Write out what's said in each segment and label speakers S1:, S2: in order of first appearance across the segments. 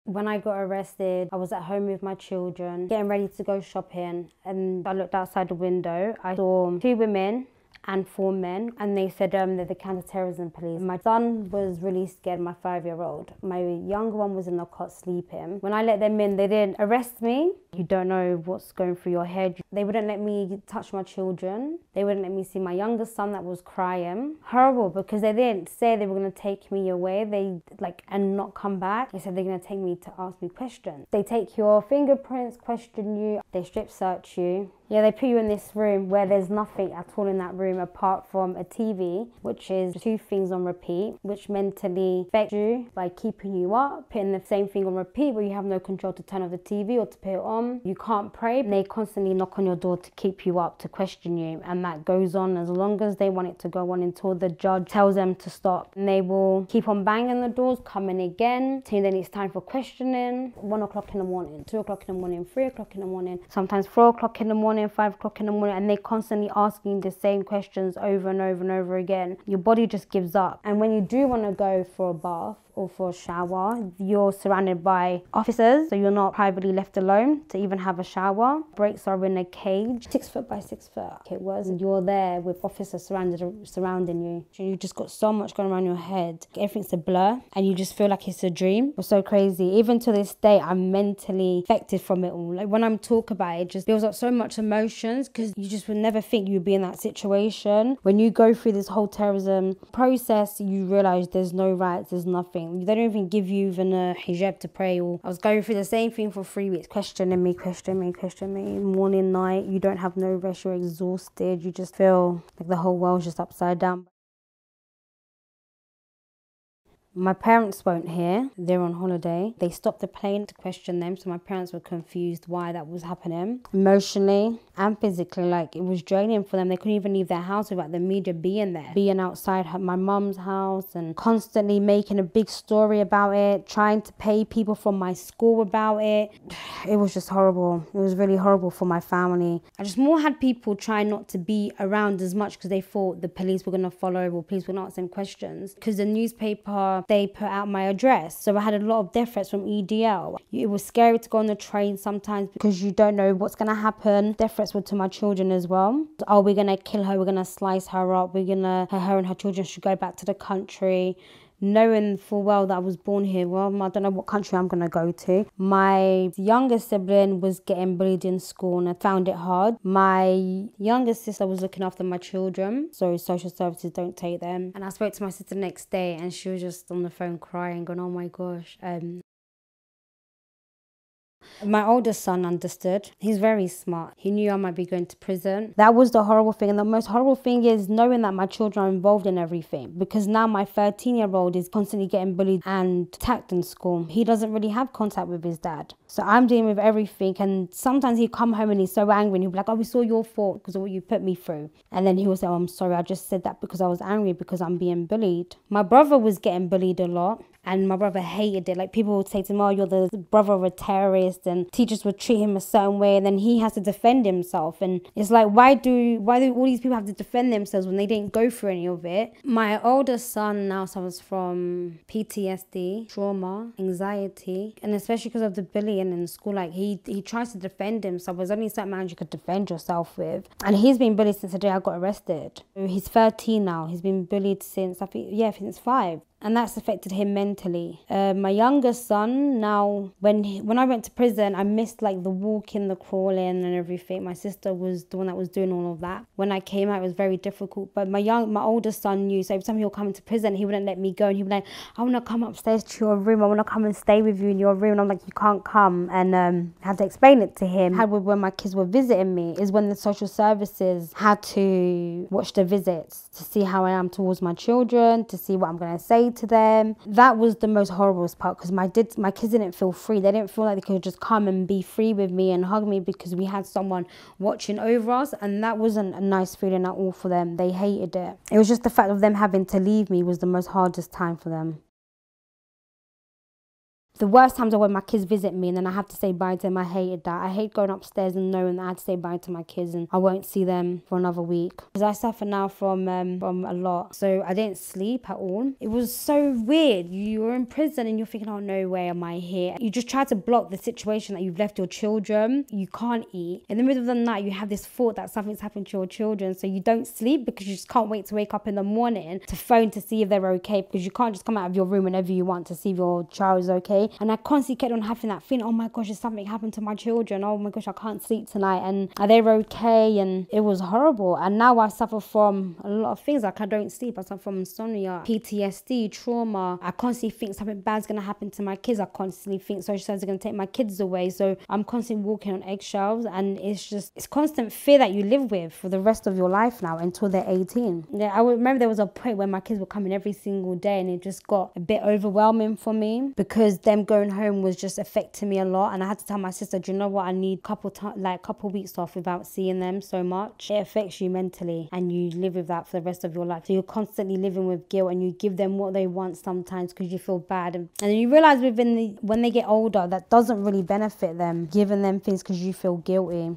S1: When I got arrested, I was at home with my children, getting ready to go shopping, and I looked outside the window. I saw 2 women and 4 men, and they said they're the counter-terrorism police. My son was really scared, my 5-year-old. My younger one was in the cot sleeping. When I let them in, they didn't arrest me. You don't know what's going through your head. They wouldn't let me touch my children. They wouldn't let me see my youngest son that was crying. Horrible, because they didn't say they were going to take me away, and not come back. They said they're going to take me to ask me questions. They take your fingerprints, question you, they strip search you. Yeah, they put you in this room where there's nothing at all in that room apart from a TV, which is 2 things on repeat, which mentally affect you by keeping you up, putting the same thing on repeat where you have no control to turn off the TV or to put it on. You can't pray. They constantly knock on your door to keep you up, to question you, and that goes on as long as they want it to go on until the judge tells them to stop. And they will keep on banging the doors, coming again, till then it's time for questioning. 1 o'clock in the morning, 2 o'clock in the morning, 3 o'clock in the morning, sometimes 4 o'clock in the morning, 5 o'clock in the morning, and they're constantly asking the same questions over and over and over again. Your body just gives up. And when you do want to go for a bath or for a shower, you're surrounded by officers, so you're not privately left alone to even have a shower. Breaks are in a cage, 6 foot by 6 foot it was, and you're there with officers surrounding you. You just got so much going around your head. Everything's a blur, and you just feel like it's a dream. It's so crazy. Even to this day, I'm mentally affected from it all. Like when I'm talking about it, it just builds up so much emotions, because you just would never think you'd be in that situation. When you go through this whole terrorism process, you realise there's no rights, there's nothing. They don't even give you even a hijab to pray. Or I was going through the same thing for 3 weeks, questioning me, morning, night. You don't have no rest, you're exhausted. You just feel like the whole world's just upside down. My parents weren't here, they're on holiday. They stopped the plane to question them, so my parents were confused why that was happening. Emotionally and physically, like, it was draining for them. They couldn't even leave their house without the media being there. Being outside my mum's house and constantly making a big story about it, trying to pay people from my school about it. It was just horrible. It was really horrible for my family. I just more had people trying not to be around as much because they thought the police were going to follow or police were going to ask them questions. Because the newspaper, they put out my address, so I had a lot of death threats from EDL. It was scary to go on the train sometimes because you don't know what's going to happen. Death threats were to my children as well. Oh, we're going to kill her, we're going to slice her up, her and her children should go back to the country. Knowing full well that I was born here, well, I don't know what country I'm going to go to. My youngest sibling was getting bullied in school and I found it hard. My youngest sister was looking after my children, so social services don't take them. And I spoke to my sister the next day and she was just on the phone crying, going, oh my gosh. My oldest son understood. He's very smart. He knew I might be going to prison. That was the horrible thing. And the most horrible thing is knowing that my children are involved in everything. Because now my 13-year-old is constantly getting bullied and attacked in school. He doesn't really have contact with his dad. So I'm dealing with everything. And sometimes he'll come home and he's so angry. And he'll be like, oh, it's all your fault because of what you put me through. And then he will say, oh, I'm sorry. I just said that because I was angry because I'm being bullied. My brother was getting bullied a lot. And my brother hated it. Like, people would say to him, oh, you're the brother of a terrorist, and teachers would treat him a certain way, and then he has to defend himself. And it's like, why do all these people have to defend themselves when they didn't go through any of it? My oldest son now suffers from PTSD, trauma, anxiety, and especially because of the bullying in school. Like, he tries to defend himself. There's only certain amount you could defend yourself with. And he's been bullied since the day I got arrested. He's 13 now. He's been bullied since, since 5. And that's affected him mentally. My youngest son, now, when I went to prison, I missed like the walking, the crawling and everything. My sister was the one that was doing all of that. When I came out, it was very difficult. But my oldest son knew, so every time he would come into prison, he wouldn't let me go. And he'd be like, I want to come upstairs to your room. I want to come and stay with you in your room. And I'm like, you can't come. And I had to explain it to him. When my kids were visiting me is when the social services had to watch the visits to see how I am towards my children, to see what I'm going to say to them. That was the most horrible part, because my kids didn't feel free. They didn't feel like they could just come and be free with me and hug me because we had someone watching over us, and that wasn't a nice feeling at all for them. They hated it. It was just the fact of them having to leave me was the most hardest time for them. The worst times are when my kids visit me and then I have to say bye to them. I hated that. I hate going upstairs and knowing that I had to say bye to my kids and I won't see them for another week. Because I suffer now from a lot. So I didn't sleep at all. It was so weird. You were in prison and you're thinking, oh, no way am I here. You just try to block the situation that you've left your children. You can't eat. In the middle of the night, you have this thought that something's happened to your children. So you don't sleep because you just can't wait to wake up in the morning to phone to see if they're okay. Because you can't just come out of your room whenever you want to see if your child is okay. And I constantly kept on having that feeling, oh my gosh, has something happened to my children? Oh my gosh, I can't sleep tonight. And are they okay? And it was horrible. And now I suffer from a lot of things. Like I don't sleep. I suffer from insomnia, PTSD, trauma. I constantly think something bad's going to happen to my kids. I constantly think social services are going to take my kids away. So I'm constantly walking on eggshells. And it's constant fear that you live with for the rest of your life now until they're 18. Yeah, I remember there was a point where my kids were coming every single day and it just got a bit overwhelming for me because them going home was just affecting me a lot. And I had to tell my sister, do you know what, I need a couple weeks off without seeing them so much. It affects you mentally and you live with that for the rest of your life. So you're constantly living with guilt and you give them what they want sometimes because you feel bad. And then you realize when they get older, that doesn't really benefit them, giving them things because you feel guilty.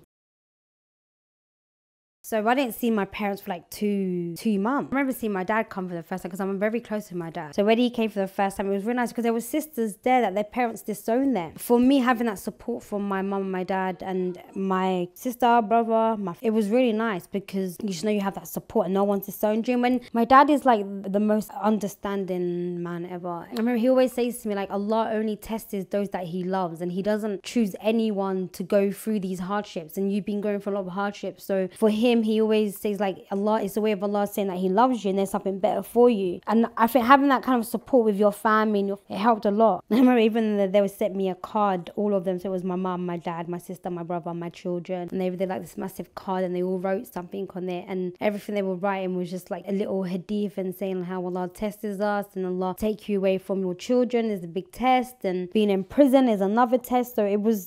S1: So I didn't see my parents for like two months. I remember seeing my dad come for the first time because I'm very close with my dad. So when he came for the first time, it was really nice because there were sisters there that their parents disowned them. For me, having that support from my mum and my dad and my sister, brother, it was really nice because you just know you have that support and no one's disowned you. And when my dad is like the most understanding man ever. I remember he always says to me like, Allah only tests those that he loves and he doesn't choose anyone to go through these hardships. And you've been going for a lot of hardships. So for him, he always says like Allah is the way of Allah saying that he loves you and there's something better for you. And I think having that kind of support with your family, it helped a lot. I remember even they would send me a card, all of them. So it was my mum, my dad, my sister, my brother, my children. And they did like this massive card and they all wrote something on it. And everything they were writing was just like a little hadith and saying how Allah tests us and Allah take you away from your children is a big test. And being in prison is another test. So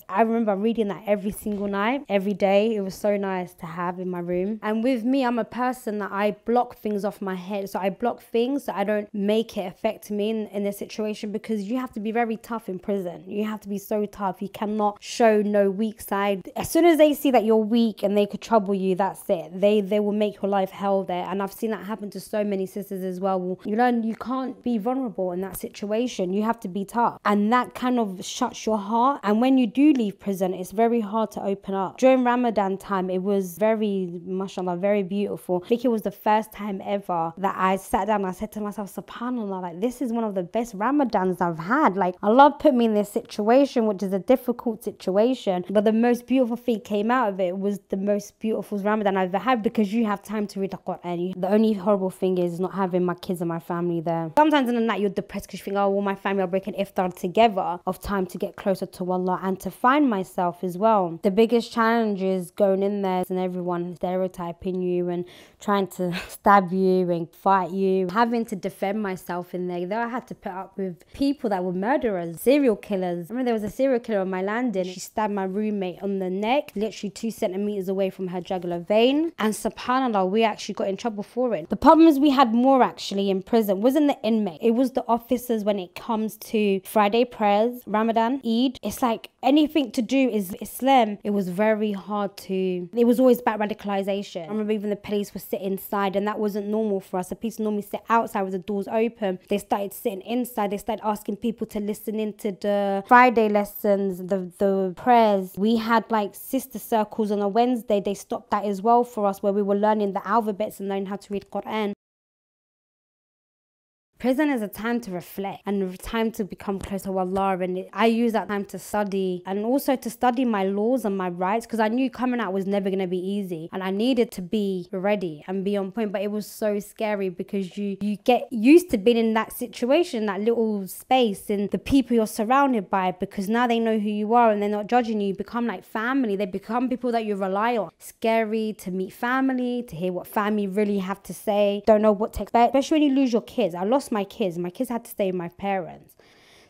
S1: I remember reading that every single night, every day. It was so nice to have in my room. And with me, I'm a person that I block things off my head. So I block things so I don't make it affect me in a situation because you have to be very tough in prison. You have to be so tough. You cannot show no weak side. As soon as they see that you're weak and they could trouble you, that's it. They will make your life hell there. And I've seen that happen to so many sisters as well. You learn you can't be vulnerable in that situation. You have to be tough. And that kind of shuts your heart. And when you do leave prison, it's very hard to open up. During Ramadan time, it was very, mashallah, very beautiful. I think it was the first time ever that I sat down and I said to myself, subhanallah, like this is one of the best Ramadans I've had. Like Allah put me in this situation, which is a difficult situation, but the most beautiful thing came out of it was the most beautiful Ramadan I've ever had because you have time to read the Quran. The only horrible thing is not having my kids and my family there. Sometimes in the night you're depressed because you think, oh, well, my family are breaking iftar together, of time to get closer to Allah and to find myself as well. The biggest challenge is going in there and everyone stereotyping you and trying to stab you and fight you. Having to defend myself in there. I had to put up with people that were murderers, serial killers. I remember there was a serial killer on my landing. She stabbed my roommate on the neck, literally 2 centimeters away from her jugular vein. And subhanallah, we actually got in trouble for it. The problem is we had more actually in prison. It wasn't the inmate. It was the officers when it comes to Friday prayers, Ramadan, Eid. It's like anything to do is Islam. It was very hard to, it was always about radicalization. I remember even the police would sit inside and that wasn't normal for us. The police normally sit outside with the doors open. They started sitting inside. They started asking people to listen into the Friday lessons, the prayers. We had like sister circles on a Wednesday. They stopped that as well for us where we were learning the alphabets and learning how to read Quran. Prison is a time to reflect and a time to become close to Allah, and I use that time to study and also to study my laws and my rights because I knew coming out was never going to be easy and I needed to be ready and be on point. But it was so scary because you get used to being in that situation, that little space, and the people you're surrounded by, because now they know who you are and they're not judging you. You become like family. They become people that you rely on. Scary to meet family, to hear what family really have to say. Don't know what to expect, especially when you lose your kids. I lost my kids. My kids had to stay with my parents.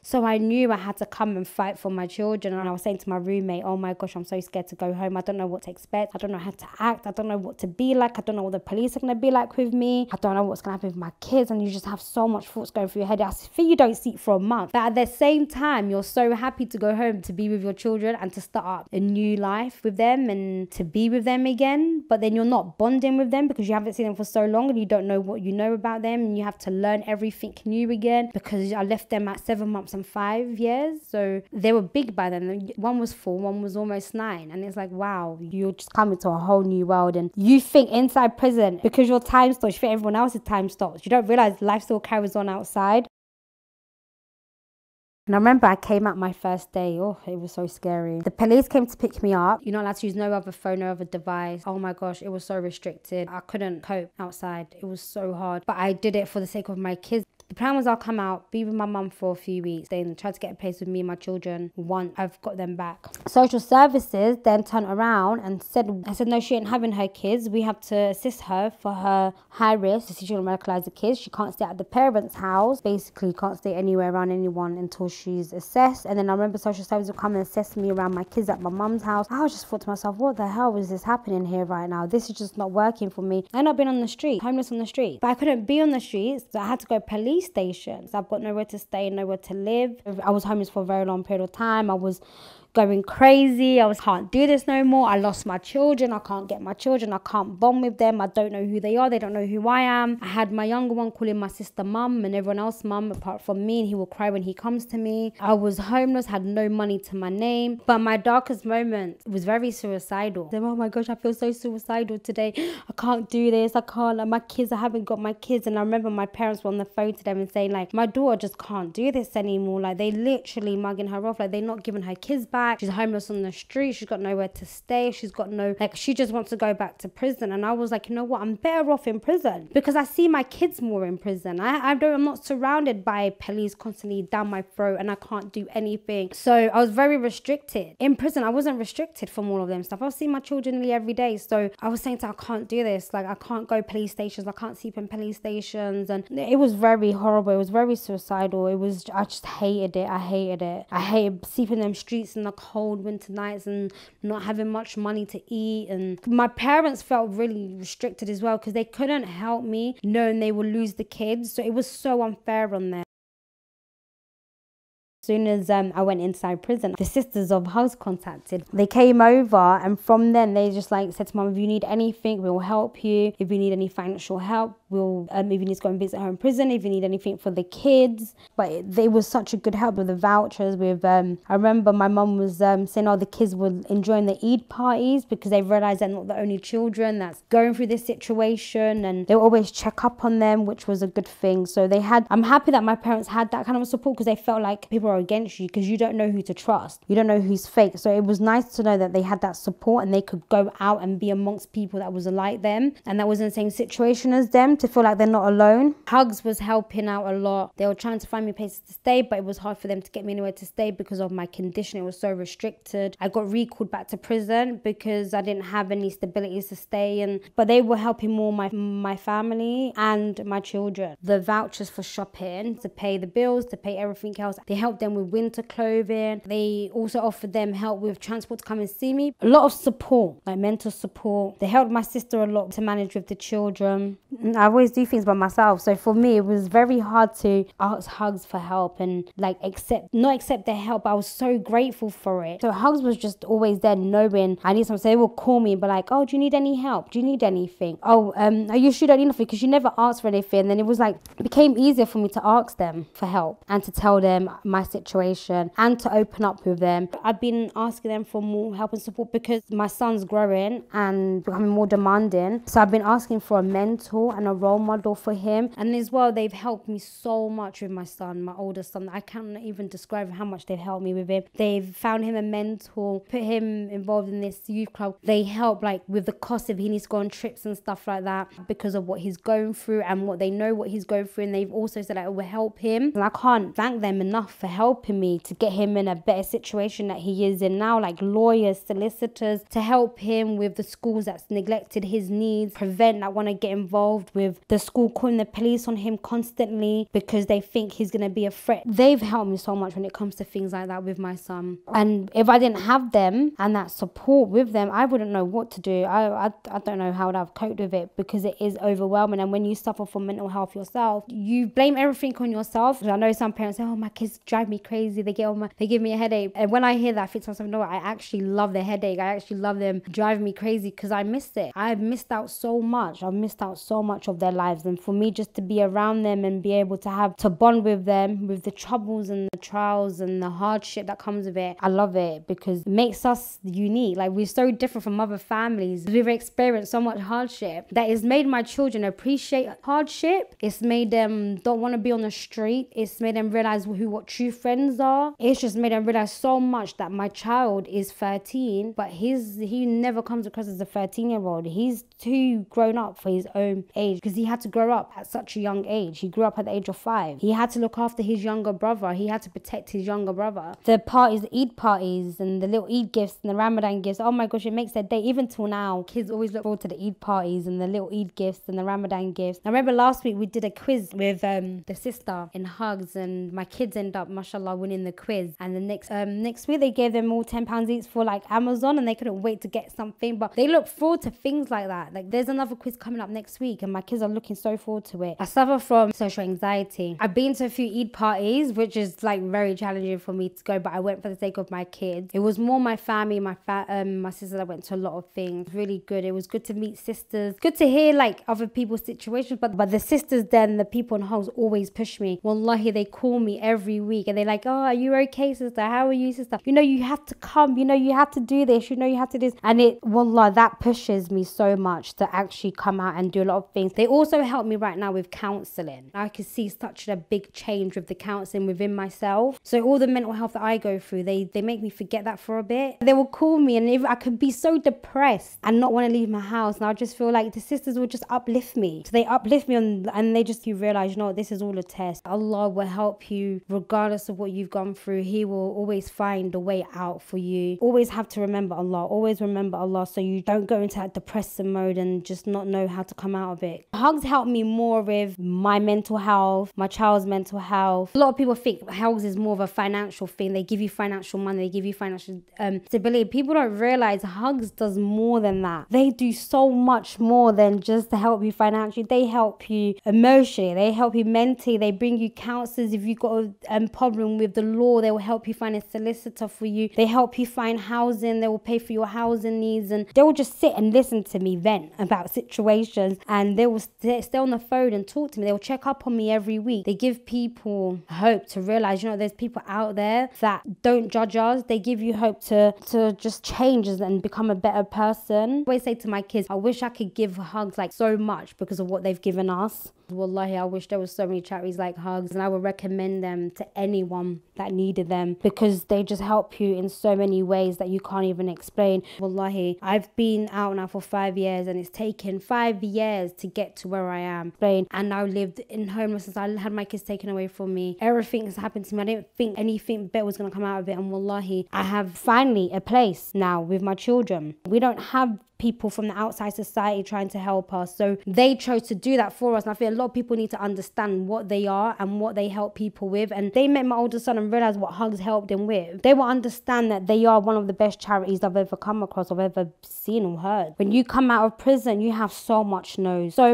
S1: So I knew I had to come and fight for my children. And I was saying to my roommate, oh my gosh, I'm so scared to go home. I don't know what to expect. I don't know how to act. I don't know what to be like. I don't know what the police are going to be like with me. I don't know what's going to happen with my kids. And you just have so much thoughts going through your head. I think you don't sleep for a month. But at the same time, you're so happy to go home to be with your children and to start up a new life with them and to be with them again. But then you're not bonding with them because you haven't seen them for so long and you don't know what you know about them, and you have to learn everything new again because I left them at 7 months and 5 years. So they were big by then. One was 4, one was almost 9. And it's like, wow, you're just coming to a whole new world. And you think inside prison, because your time stops, you think everyone else's time stops. You don't realize life still carries on outside. And I remember I came out my first day. Oh, it was so scary. The police came to pick me up. You're not allowed to use no other phone, no other device. Oh my gosh, it was so restricted. I couldn't cope outside. It was so hard. But I did it for the sake of my kids. The plan was I'll come out, be with my mum for a few weeks, then try to get a place with me and my children once I've got them back. Social services then turned around and said, no, she ain't having her kids. We have to assist her for her high risk. So she's going to medicalise the kids. She can't stay at the parents' house. Basically, can't stay anywhere around anyone until she's assessed. And then I remember social services would come and assess me around my kids at my mum's house. I just thought to myself, what the hell is this happening here right now? This is just not working for me. I've not been on the street, homeless on the street. But I couldn't be on the streets. So I had to go police stations. I've got nowhere to stay, nowhere to live. I was homeless for a very long period of time. I was going crazy. Can't do this no more. I lost my children. I can't get my children. I can't bond with them. I don't know who they are. They don't know who I am. I had my younger one calling my sister mum and everyone else mum apart from me, and he will cry when he comes to me. I was homeless, had no money to my name. But my darkest moment was very suicidal. Oh my gosh, I feel so suicidal today. I can't do this. I can't. Like, my kids, I haven't got my kids. And I remember my parents were on the phone to them and saying, like, my daughter just can't do this anymore. Like, they literally mugging her off. Like, they're not giving her kids back. She's homeless on the street. She's got nowhere to stay. She's got no, like, she just wants to go back to prison. And I was like, you know what? I'm better off in prison because I see my kids more in prison. I'm not surrounded by police constantly down my throat and I can't do anything. So I was very restricted. In prison, I wasn't restricted from all of them stuff. I was seeing my children nearly every day. So I was saying to her, I can't do this. Like, I can't go police stations. I can't sleep in police stations. And it was very horrible. It was very suicidal. I just hated it. I hated sleeping in them streets in the cold winter nights and not having much money to eat. And my parents felt really restricted as well because they couldn't help me knowing they would lose the kids. So it was so unfair on them. As soon as I went inside prison, the sisters of HHUGS contacted. They came over and from then they just like said to mum, if you need anything, we'll help you. If you need any financial help, we'll, if you need to go and visit her in prison, if you need anything for the kids. But they was such a good help with the vouchers. With I remember my mum was saying, oh, the kids were enjoying the Eid parties because they realised they're not the only children that's going through this situation, and they always check up on them, which was a good thing. So I'm happy that my parents had that kind of support because they felt like people are against you because you don't know who to trust. You don't know who's fake. So it was nice to know that they had that support and they could go out and be amongst people that was like them and that was in the same situation as them, to feel like they're not alone. HHUGS was helping out a lot. They were trying to find me places to stay, but it was hard for them to get me anywhere to stay because of my condition. It was so restricted. I got recalled back to prison because I didn't have any stability to stay, but they were helping more my family and my children. The vouchers for shopping, to pay the bills, to pay everything else. They helped them with winter clothing. They also offered them help with transport to come and see me. A lot of support, like mental support. They helped my sister a lot to manage with the children. I always do things by myself. So for me, it was very hard to ask HHUGS for help and like not accept their help. I was so grateful for it. So HHUGS was just always there knowing I need something. So they will call me and be like, oh, do you need any help? Do you need anything? Oh, are you sure you don't need anything? Because you never asked for anything. And then it became easier for me to ask them for help and to tell them my situation and to open up with them. I've been asking them for more help and support because my son's growing and becoming more demanding. So I've been asking for a mentor and a role model for him. And as well, they've helped me so much with my son, my oldest son. I can't even describe how much they've helped me with him. They've found him a mentor, put him involved in this youth club. They help like with the cost if he needs to go on trips and stuff like that because of what he's going through and what they know what he's going through. And they've also said that it will help him. And I can't thank them enough for helping helping me to get him in a better situation that he is in now, like lawyers, solicitors, to help him with the schools that's neglected his needs, prevent that want to get involved with the school calling the police on him constantly because they think he's going to be a threat. They've helped me so much when it comes to things like that with my son. And if I didn't have them and that support with them, I wouldn't know what to do. I don't know how I'd have coped with it, because it is overwhelming. And when you suffer from mental health yourself, you blame everything on yourself. I know some parents say, oh, my kids drive me crazy, they give me a headache. And when I hear that, I think to myself, no, I actually love the headache. I actually love them driving me crazy, because I missed it. I've missed out so much. I've missed out so much of their lives. And for me just to be around them and be able to bond with them, with the troubles and the trials and the hardship that comes with it, I love it, because it makes us unique. Like, we're so different from other families. We've experienced so much hardship that has made my children appreciate hardship. It's made them don't want to be on the street. It's made them realize what true friends are. It's just made them realize so much that my child is 13, but he never comes across as a 13-year-old. He's too grown up for his own age, because he had to grow up at such a young age. He grew up at the age of 5. He had to look after his younger brother. He had to protect his younger brother. The parties, the Eid parties and the little Eid gifts and the Ramadan gifts, oh my gosh, it makes their day. Even till now, kids always look forward to the Eid parties and the little Eid gifts and the Ramadan gifts. I remember last week we did a quiz with the sister in HHUGS, and my kids end up, mashallah, winning the quiz. And the next week they gave them all £10 each for like Amazon, and they couldn't wait to get something. But they look forward to things like that. Like, there's another quiz coming up next week, and my kids are looking so forward to it. I suffer from social anxiety. I've been to a few Eid parties, which is like very challenging for me to go, but I went for the sake of my kids. It was more my family, my sisters. I went to a lot of things. Really good. It was good to meet sisters. Good to hear like other people's situations. But the sisters, then the people in HHUGS always push me. Wallahi, they call me every week and they're like, oh, are you okay, sister? How are you, sister? You know, you have to come. You know, you have to do this. You know, you have to do this. And wallah, that pushes me so much to actually come out and do a lot of things. They also help me right now with counselling. I can see such a big change with the counselling within myself. So all the mental health that I go through, they make me forget that for a bit. They will call me, and if I could be so depressed and not want to leave my house, and I just feel like the sisters will just uplift me. So they uplift me and they just, you realize, you know what, this is all a test. Allah will help you regardless of what you've gone through. He will always find a way out for you. Always have to remember Allah. Always remember Allah, so you don't go into that depressive mode and just not know how to come out of it. HHUGS helped me more with my mental health, my child's mental health. A lot of people think HHUGS is more of a financial thing. They give you financial money, they give you financial stability. People don't realize HHUGS does more than that. They do so much more than just to help you financially. They help you emotionally, they help you mentally, they bring you counselors. If you've got a problem with the law, they will help you find a solicitor for you. They help you find housing, they will pay for your housing needs, and they will just sit and listen to me vent about situations, and they will stay on the phone and talk to me. They will check up on me every week. They give people hope to realize, you know, there's people out there that don't judge us. They give you hope to just change and become a better person. I always say to my kids, I wish I could give HHUGS like so much because of what they've given us. Wallahi, I wish there was so many charities like HHUGS, and I would recommend them to anyone that needed them, because they just help you in so many ways that you can't even explain. Wallahi, I've been out now for 5 years, and it's taken 5 years to get to where I am. And I lived in homelessness. I had my kids taken away from me. Everything has happened to me. I didn't think anything better was going to come out of it, and wallahi, I have finally a place now with my children. We don't have people from the outside society trying to help us, so they chose to do that for us. And I feel a lot of people need to understand what they are and what they help people with, and they met my older son and realized what HHUGS helped him with. They will understand that they are one of the best charities I've ever come across, I've ever seen or heard. When you come out of prison, you have so much no's. I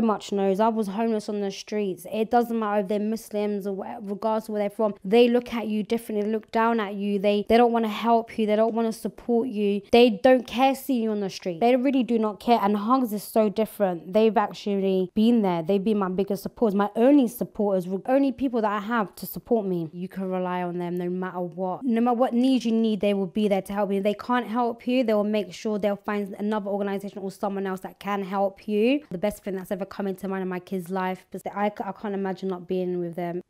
S1: was homeless on the streets. It doesn't matter if they're Muslims or whatever, regardless of where they're from. They look at you differently, they look down at you. They don't want to help you, they don't want to support you, they don't care seeing you on the street. They really do not care. And HHUGS is so different. They've actually been there. They've been my biggest supporters, my only supporters, only people that I have to support me. You can rely on them no matter what. No matter what needs you need, they will be there to help you. If they can't help you, they will make sure they'll find another organization or someone else that can help you. The best thing that's ever come into mind in my kids' life, because I can't imagine not being with them.